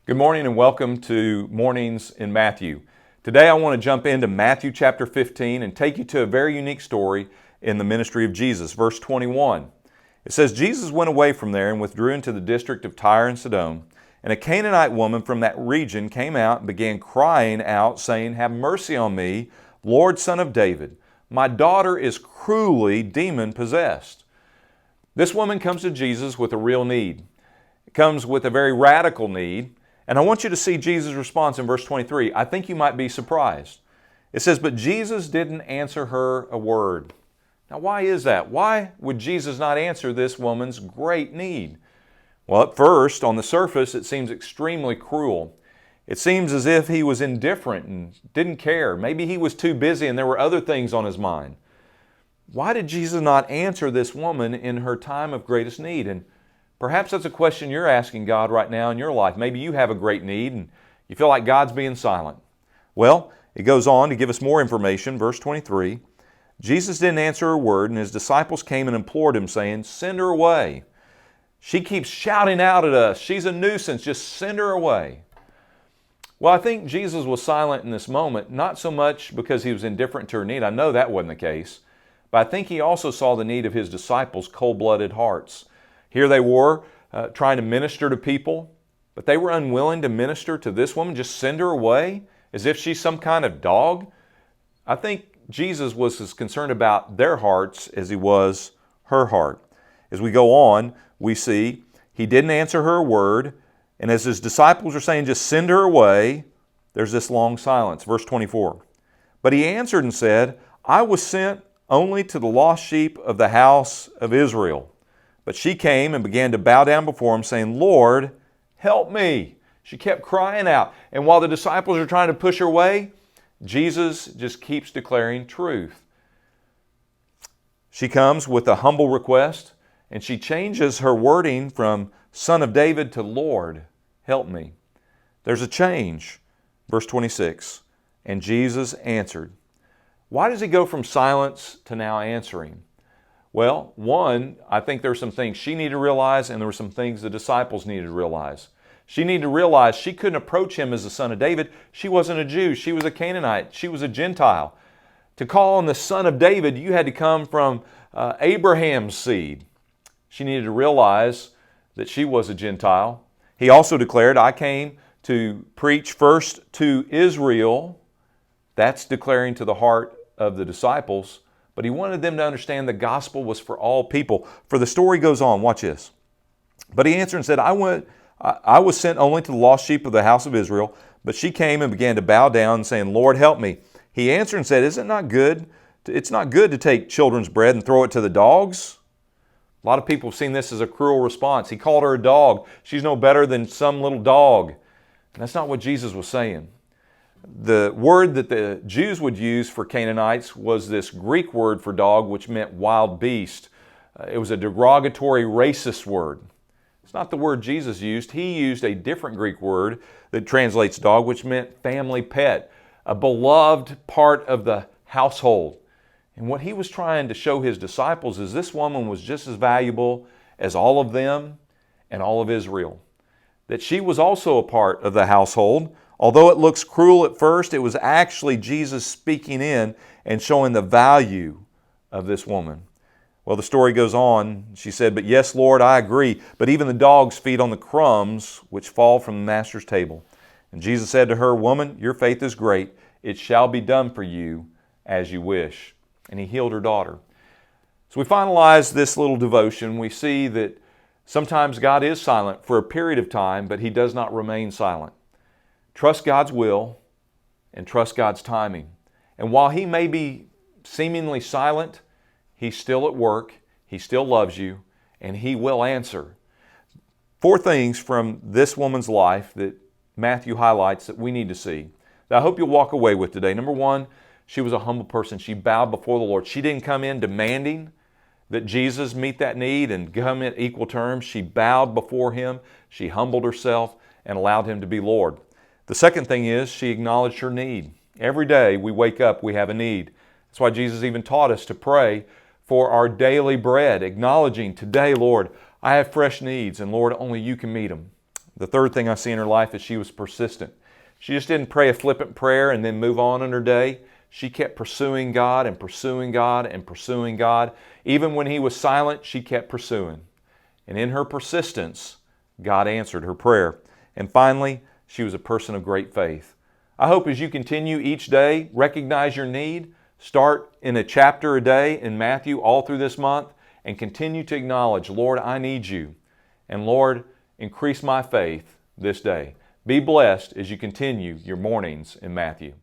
Good morning and welcome to Mornings in Matthew. Today I want to jump into Matthew chapter 15 and take you to a very unique story in the ministry of Jesus. Verse 21. It says, Jesus went away from there and withdrew into the district of Tyre and Sidon. And a Canaanite woman from that region came out and began crying out, saying, "Have mercy on me, Lord, Son of David. My daughter is cruelly demon-possessed." This woman comes to Jesus with a real need. It comes with a very radical need. And I want you to see Jesus' response in verse 23. I think you might be surprised. It says, "But Jesus didn't answer her a word." Now, why is that? Why would Jesus not answer this woman's great need? Well, at first, on the surface, it seems extremely cruel. It seems as if he was indifferent and didn't care. Maybe he was too busy and there were other things on his mind. Why did Jesus not answer this woman in her time of greatest need? And perhaps that's a question you're asking God right now in your life. Maybe you have a great need and you feel like God's being silent. Well, it goes on to give us more information. Verse 23, Jesus didn't answer a word, and his disciples came and implored him, saying, "Send her away. She keeps shouting out at us. She's a nuisance. Just send her away." Well, I think Jesus was silent in this moment, not so much because he was indifferent to her need. I know that wasn't the case. But I think he also saw the need of his disciples' cold-blooded hearts. Here they were trying to minister to people, but they were unwilling to minister to this woman, just send her away as if she's some kind of dog. I think Jesus was as concerned about their hearts as he was her heart. As we go on, we see he didn't answer her a word, and as his disciples are saying, just send her away, there's this long silence. Verse 24. But he answered and said, "I was sent only to the lost sheep of the house of Israel." But she came and began to bow down before him, saying, "Lord, help me." She kept crying out. And while the disciples are trying to push her away, Jesus just keeps declaring truth. She comes with a humble request, and she changes her wording from Son of David to Lord, help me. There's a change. Verse 26, and Jesus answered. Why does he go from silence to now answering? Well, one, I think there were some things she needed to realize, and there were some things the disciples needed to realize. She needed to realize she couldn't approach him as the Son of David. She wasn't a Jew. She was a Canaanite. She was a Gentile. To call on the Son of David, you had to come from Abraham's seed. She needed to realize that she was a Gentile. He also declared, "I came to preach first to Israel." That's declaring to the heart of the disciples. But he wanted them to understand the gospel was for all people. For the story goes on. Watch this. But he answered and said, I was sent only to the lost sheep of the house of Israel. But she came and began to bow down, saying, "Lord, help me." He answered and said, "Is it not good? It's not good to take children's bread and throw it to the dogs." A lot of people have seen this as a cruel response. He called her a dog. She's no better than some little dog. And that's not what Jesus was saying. The word that the Jews would use for Canaanites was this Greek word for dog, which meant wild beast. It was a derogatory, racist word. It's not the word Jesus used. He used a different Greek word that translates dog, which meant family pet, a beloved part of the household. And what he was trying to show his disciples is this woman was just as valuable as all of them and all of Israel. That she was also a part of the household. Although it looks cruel at first, it was actually Jesus speaking in and showing the value of this woman. Well, the story goes on. She said, "But yes, Lord, I agree. But even the dogs feed on the crumbs which fall from the master's table." And Jesus said to her, "Woman, your faith is great. It shall be done for you as you wish." And he healed her daughter. So we finalize this little devotion. We see that sometimes God is silent for a period of time, but he does not remain silent. Trust God's will and trust God's timing. And while he may be seemingly silent, he's still at work, he still loves you, and he will answer. 4 things from this woman's life that Matthew highlights that we need to see, that I hope you'll walk away with today. Number 1, she was a humble person. She bowed before the Lord. She didn't come in demanding that Jesus meet that need and come in equal terms. She bowed before him. She humbled herself and allowed him to be Lord. The second thing is she acknowledged her need. Every day we wake up, we have a need. That's why Jesus even taught us to pray for our daily bread, acknowledging today, Lord, I have fresh needs, and Lord, only you can meet them. The third thing I see in her life is she was persistent. She just didn't pray a flippant prayer and then move on in her day. She kept pursuing God and pursuing God and pursuing God. Even when He was silent, she kept pursuing. And in her persistence, God answered her prayer. And finally, she was a person of great faith. I hope as you continue each day, recognize your need, start in a chapter a day in Matthew all through this month, and continue to acknowledge, Lord, I need You. And Lord, increase my faith this day. Be blessed as you continue your mornings in Matthew.